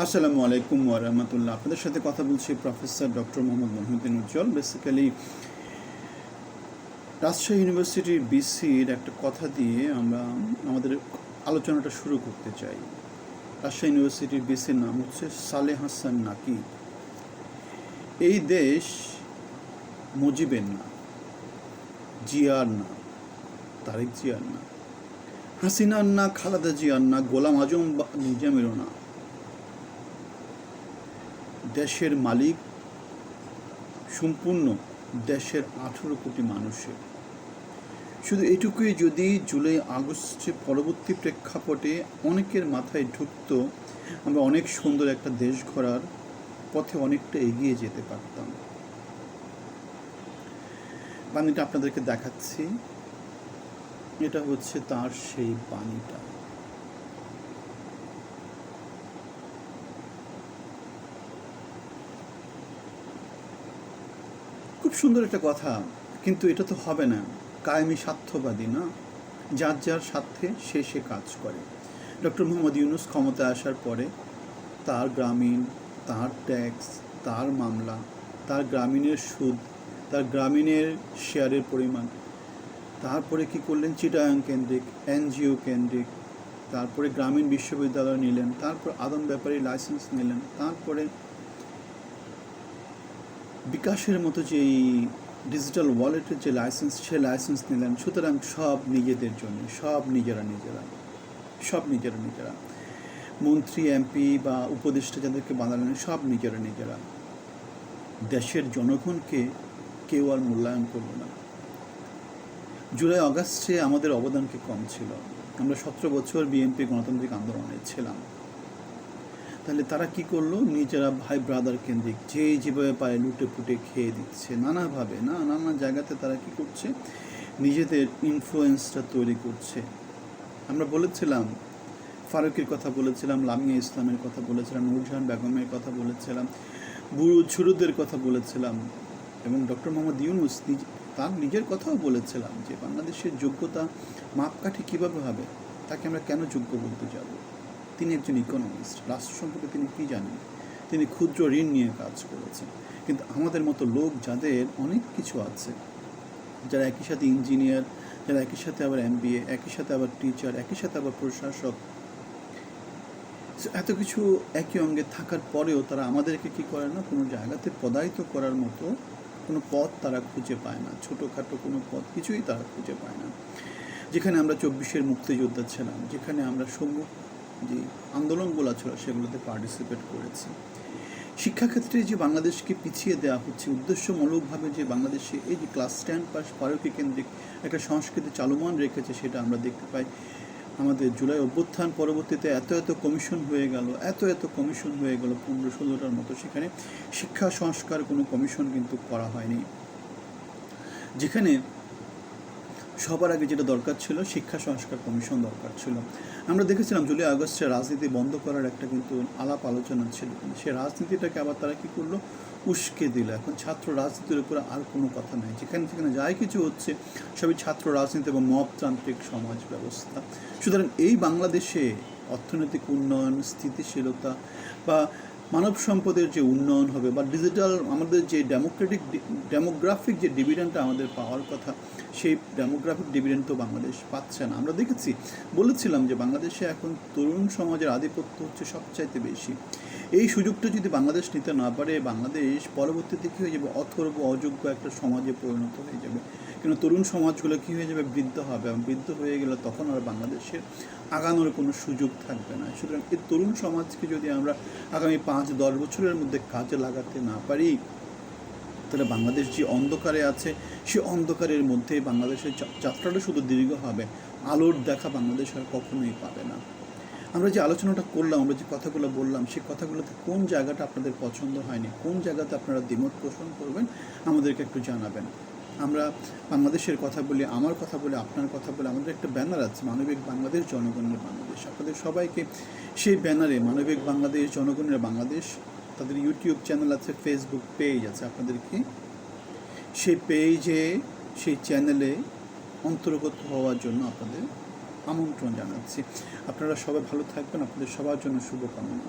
আসসালামু আলাইকুম ওয়া রাহমাতুল্লাহ। আপনাদের সাথে কথা বলছি প্রফেসর ডক্টর মোহাম্মদ মহিউদ্দিন উজ্জ্বল। বেসিক্যালি রাজশাহী ইউনিভার্সিটির বিসির একটা কথা দিয়ে আমরা আমাদের আলোচনাটা শুরু করতে চাই। রাজশাহী ইউনিভার্সিটির বিসির নাম হচ্ছে সালেহ হাসান নাকি। এই দেশ মুজিবের না, জিয়ার না, তারেক জিয়ার না, হাসিনার না, খালেদা জিয়ার না, গোলাম আজম নিজামেরও না। দেশের মালিক সম্পূর্ণ দেশের 18 কোটি মানুষের। শুধু এটুকুই যদি জুলাই আগস্টে পরবর্তী প্রেক্ষাপটে অনেকের মাথায় ঢুকতো, আমরা অনেক সুন্দর একটা দেশ গড়ার পথে অনেকটা এগিয়ে যেতে পারতাম। বাণীটা আপনাদেরকে দেখাচ্ছি, এটা হচ্ছে তার সেই বাণীটা। খুব সুন্দর একটা কথা, কিন্তু এটা তো হবে না। কায়েমি স্বার্থবাদী না, যার যার স্বার্থে সে কাজ করে। ডক্টর মোহাম্মদ ইউনূস ক্ষমতায় আসার পরে তার গ্রামীণ, তার ট্যাক্স, তার মামলা, তার গ্রামীণের সুদ, তার গ্রামীণের শেয়ারের পরিমাণ, তারপরে কি করলেন চিটাগাং কেন্দ্রিক, এনজিও কেন্দ্রিক, তারপরে গ্রামীণ বিশ্ববিদ্যালয় নিলেন, তারপর আদম ব্যাপারী লাইসেন্স নিলেন, তারপরে বিকাশের মতো যেই ডিজিটাল ওয়ালেটের যে লাইসেন্স, সে লাইসেন্স নিলেন। সুতরাং সব নিজেদের জন্য, সব নিজেরা মন্ত্রী, এমপি বা উপদেষ্টা যাদেরকে বানালেন, সব নিজেরা। দেশের জনগণকে কেউ আর মূল্যায়ন করল না। জুলাই আগস্টে আমাদের অবদান কি কম ছিল? আমরা 17 বছর বিএনপি গণতান্ত্রিক আন্দোলনে ছিলাম। তাহলে তারা কি করলো? নিজেরা ভাই ব্রাদার কেন্দ্রিক যেভাবে পায় লুটে পুটে খেয়ে দিচ্ছে নানাভাবে, নানা জায়গাতে তারা কি করছে? নিজেদের ইনফ্লুয়েন্সটা তৈরি করছে। আমরা বলেছিলাম, ফারুকের কথা বলেছিলাম, লামিয়া ইসলামের কথা বলেছিলাম, নূরজাহান বেগমের কথা বলেছিলাম, বুড়ো ঝুরুদের কথা বলেছিলাম, এবং ডক্টর মোহাম্মদ ইউনূস তার নিজের কথাও বলেছিলাম যে বাংলাদেশের যোগ্যতা মাপকাঠি কীভাবে হবে, তাকে আমরা কেন যোগ্য বলতে যাব? তিনি একজন ইকোনমিস্ট, রাষ্ট্র সম্পর্কে তিনি কী জানেন? তিনি ক্ষুদ্র ঋণ নিয়ে কাজ করেছেন। কিন্তু আমাদের মতো লোক যাদের অনেক কিছু আছে, যারা একই সাথে ইঞ্জিনিয়ার, যারা একই সাথে আবার MBA, একই সাথে আবার টিচার, একই সাথে আবার প্রশাসক, এত কিছু একই অঙ্গে থাকার পরেও তারা আমাদেরকে কি করে না, কোনো জায়গাতে পদায়িত করার মতো কোনো পথ তারা খুঁজে পায় না। ছোটোখাটো কোনো পথ কিছুই তারা খুঁজে পায় না। যেখানে আমরা 24-এর মুক্তিযোদ্ধা ছিলাম, যেখানে আমরা সম্মুখ যে আন্দোলনগুলো ছিল সেগুলোতে পার্টিসিপেট করেছি। শিক্ষাক্ষেত্রে যে বাংলাদেশকে পিছিয়ে দেওয়া হচ্ছে উদ্দেশ্যমূলকভাবে, যে বাংলাদেশে এই যে ক্লাস 10 পাস ফারুকি কেন্দ্রিক একটা সংস্কৃতি চালমান রেখেছে, সেটা আমরা দেখতে পাই। আমাদের জুলাই অভ্যুত্থান পরবর্তীতে এত কমিশন হয়ে গেল, 15-16টার মতো। সেখানে শিক্ষা সংস্কার কোনো কমিশন কিন্তু করা হয়নি। যেখানে সবার আগে যেটা দরকার ছিল, শিক্ষা সংস্কার কমিশন দরকার ছিল। আমরা দেখেছিলাম জুলাই আগস্টে রাজনীতি বন্ধ করার একটা কিন্তু আলাপ আলোচনা ছিল, কিন্তু সে রাজনীতিটাকে আবার তারা কী করলো? উস্কে দিল। এখন ছাত্র রাজনীতির উপরে আর কোনো কথা নাই। যেখানে যাই কিছু হচ্ছে সবই ছাত্র রাজনীতি এবং মবতান্ত্রিক সমাজ ব্যবস্থা। সুতরাং এই বাংলাদেশে অর্থনৈতিক উন্নয়ন, স্থিতিশীলতা বা মানব সম্পদের যে উন্নয়ন হবে, বা ডিজিটাল আমাদের যে ডেমোগ্রাফিক যে ডিভিডেন্ডটা আমাদের পাওয়ার কথা, সেই ডেমোগ্রাফিক ডিভিডেন্ড তো বাংলাদেশ পাচ্ছে না। আমরা দেখেছি, বলেছিলাম যে বাংলাদেশে এখন তরুণ সমাজের আধিপত্য হচ্ছে সবচাইতে বেশি। এই সুযোগটা যদি বাংলাদেশ নিতে না পারে, বাংলাদেশ পরবর্তীতে কী হয়ে যাবে? অথর্ব, অযোগ্য একটা সমাজে পরিণত হয়ে যাবে। কিন্তু তরুণ সমাজগুলো কী হয়ে যাবে? বৃদ্ধ হবে, এবং বৃদ্ধ হয়ে গেলে তখন আর বাংলাদেশের আগানোর কোনো সুযোগ থাকবে না। সুতরাং এই তরুণ সমাজকে যদি আমরা আগামী 5-10 বছরের মধ্যে কাজে লাগাতে না পারি, তাহলে বাংলাদেশ যে অন্ধকারে আছে, সে অন্ধকারের মধ্যে বাংলাদেশের যাত্রাটা শুধু দীর্ঘ হবে, আলোর দেখা বাংলাদেশ আর কখনোই পাবে না। আমরা যে আলোচনাটা করলাম, আমরা যে কথাগুলো বললাম, সেই কথাগুলোতে কোন জায়গাটা আপনাদের পছন্দ হয়নি, কোন জায়গাতে আপনারা দ্বিমত পোষণ করবেন, আমাদেরকে একটু জানাবেন। আমরা বাংলাদেশের কথা বলি, আমার কথা বলি, আপনার কথা বলি। আমাদের একটা ব্যানার আছে, মানবিক বাংলাদেশ, জনগণের বাংলাদেশ। আপনাদের সবাইকে সেই ব্যানারে মানবিক বাংলাদেশ, জনগণের বাংলাদেশ, তাদের ইউটিউব চ্যানেল আছে, ফেসবুক পেজ আছে, আপনাদেরকে সেই পেজে, সেই চ্যানেলে অন্তর্গত হওয়ার জন্য আপনাদের আমন্ত্রণ জানাচ্ছি। আপনারা সবাই ভালো থাকবেন, আপনাদের সবার জন্য শুভকামনা।